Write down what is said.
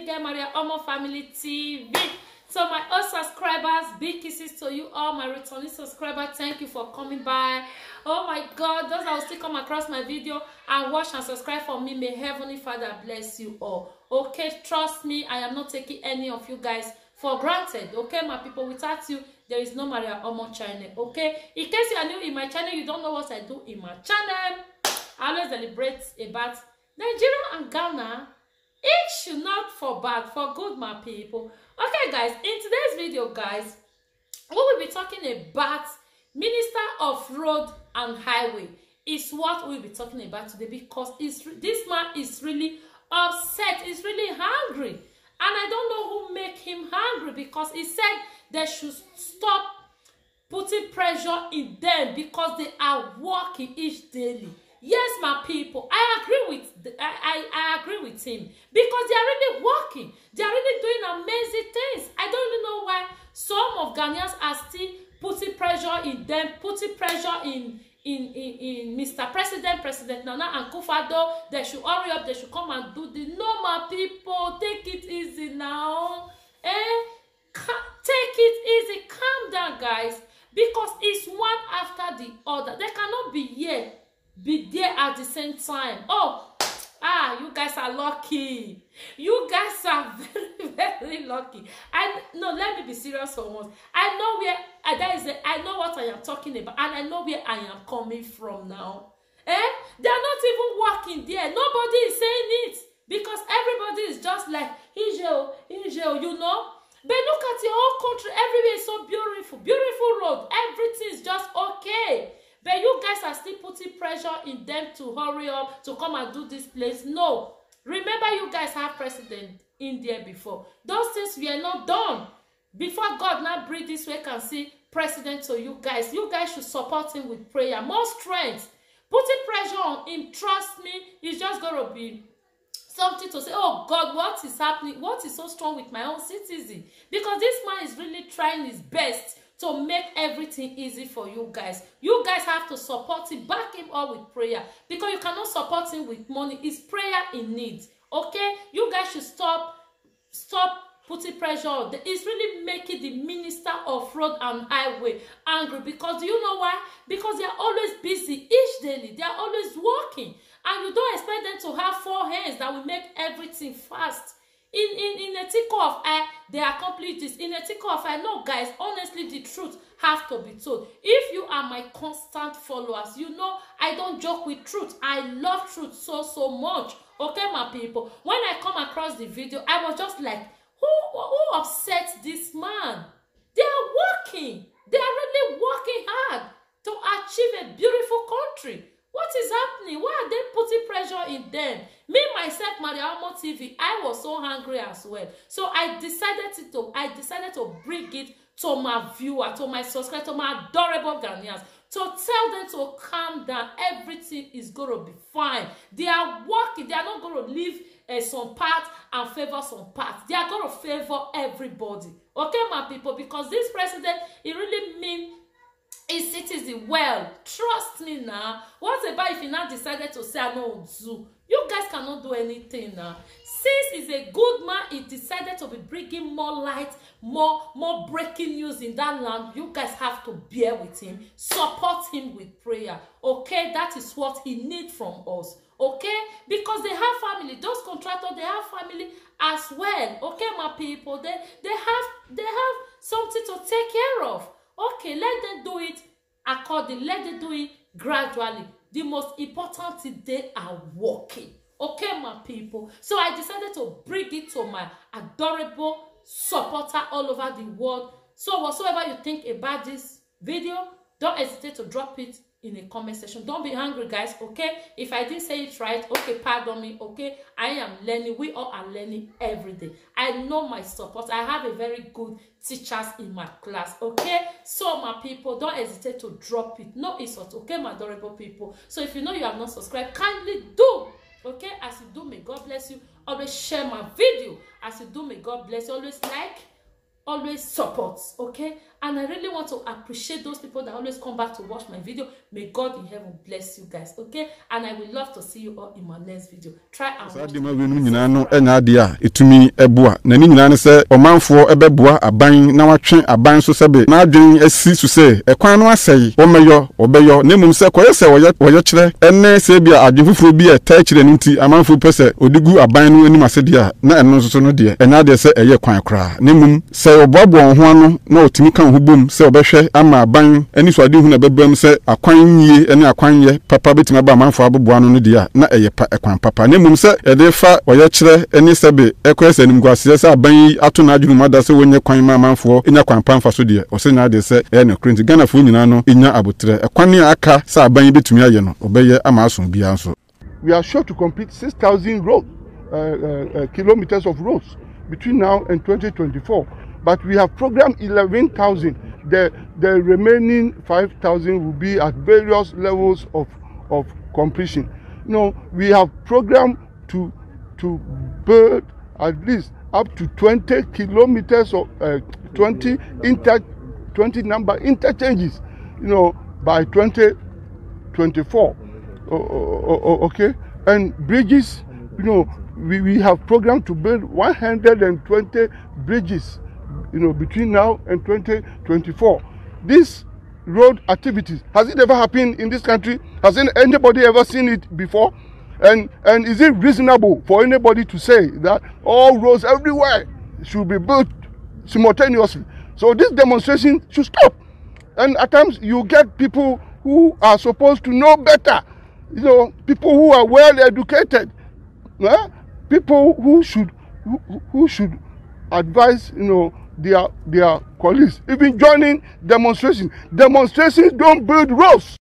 Abigail Maria Omo Family TV. So my old subscribers, big kisses to you all. My returning subscribers, thank you for coming by. Oh my God, those that will still come across my video and watch and subscribe for me, may Heavenly Father bless you all. Okay, trust me, I am not taking any of you guys for granted. Okay, my people, without you, there is no Maria Omo channel. Okay, in case you are new in my channel, you don't know what I do in my channel. I always deliberate about Nigeria and Ghana. It should not for bad, for good, my people. Okay, guys, in today's video, guys, we will be talking about Minister of Road and Highway. Is what we'll be talking about today, because this man is really upset. He's really hungry. And I don't know who make him hungry, because he said they should stop putting pressure in them because they are working each daily. Yes, my people, I agree with I agree with him, because they are really working. They are really doing amazing things. I don't really know why some of Ghanaians are still putting pressure in them, putting pressure in Mr. President Nana Akufo-Addo. They should hurry up. They should come and do the normal people. Take it easy now. Take it easy. Calm down, guys, because it's one after the other. They cannot be there at the same time. You guys are lucky. You guys are very, very lucky. No, let me be serious for once. I know where I know what I am talking about, and I know where I am coming from now. They are not even working there. Nobody is saying it, because everybody is just like Israel, you know. But look at your whole country. Everywhere is so beautiful, beautiful road. Everything is just okay. But you guys are still putting pressure in them to hurry up, to come and do this place. No. Remember, you guys have president in there before. Those things were not done. Before God now breathe this way can see president to you guys. You guys should support him with prayer. More strength. Putting pressure on him, trust me, it's just going to be something to say, oh God, what is happening? What is so strong with my own citizen? Because this man is really trying his best to make everything easy for you guys. You guys have to support him, back him up with prayer, because you cannot support him with money. It's prayer he needs. Okay, you guys should stop putting pressure on. It's really making the Minister of Road and Highway angry, because do you know why? Because they are always busy each daily. They are always working, and you don't expect them to have 4 hands that will make everything fast. In a tickle of eye, they accomplish this. In a tickle of eye, no, guys, honestly, the truth have to be told. If you are my constant followers, you know I don't joke with truth. I love truth so much. Okay, my people, when I come across the video, I was just like, who upsets this man? They are working. They are really working hard to achieve a beautiful country. What is happening? Why are they putting pressure in them? Me, myself, Maria Omo TV, I was so hungry as well. So I decided to bring it to my viewer, to my subscribers, to my adorable Ghanaians, to tell them to calm down. Everything is going to be fine. They are working. They are not going to leave some part and favor some parts. They are going to favor everybody. Okay, my people? Because this president, he really means his citizen well. Trust me now. What about if he now decided to say I no do? You guys cannot do anything now. Since he's a good man, he decided to be bringing more light, more breaking news in that land. You guys have to bear with him, support him with prayer. Okay, that is what he needs from us. Okay, because they have family. Those contractors, they have family as well. Okay, my people, they have something to take care of. Okay, let them do it accordingly. Let them do it gradually. The most important thing, they are working. Okay, my people. So I decided to bring it to my adorable supporter all over the world. So whatsoever you think about this video, don't hesitate to drop it in the comment section. Don't be angry, guys. Okay, if I didn't say it right, okay, pardon me. Okay, I am learning. We all are learning every day. I know my support. I have a very good teachers in my class. Okay, so my people, don't hesitate to drop it. No insult. Okay, my adorable people. So if you know you have not subscribed, kindly do. Okay, as you do, may God bless you. Always share my video. As you do, may God bless you. Always like, always support, okay? And I really want to appreciate those people that always come back to watch my video. May God in heaven bless you guys, okay? And I will love to see you all in my next video. Try and watch it. No enya dia etumi ebua na ni nyina ne se omanfo ebebua aban na watwe aban so sebe na adwen asi su se ekwan no asei omeyo obeyo na mum se koye se woye kire enne se bia adwen fufuro bi e ta kire nti amanfo pese odigu aban no anim ase dia na enno so no de enya de se eye kwan kra na mum se oboabo ho ano na otimi kan ho bom se obehwe ama aban ani so ade hu na bebam se akwan yie ene akwan ye papa betima ba amanfo aboboa no dia na eye pa ekwan papa na mum se ede fa woye kire eni sebe ekwese nim gwase se aban ato na adwunu mada se wonye kwan mamanfo enya kwan pamfa so de o se na de se e na krenti Ghana fo nyina no enya abotre ekwan ne aka se aban betumi aye no obeye ama aso bia nso. We are sure to complete 6,000 kilometers of roads between now and 2024, but we have programmed 11,000. The remaining 5,000 will be at various levels of completion. You know, we have programmed to build at least up to 20 kilometers of 20 number interchanges, you know, by 2024. Okay, and bridges, you know, we have programmed to build 120 bridges, you know, between now and 2024. These road activities, has it ever happened in this country? Has anybody ever seen it before? And is it reasonable for anybody to say that all roads everywhere should be built simultaneously? So this demonstration should stop. And at times you get people who are supposed to know better, you know, people who are well educated, people who should advise, you know, their colleagues, even joining demonstrations. Demonstrations don't build roads.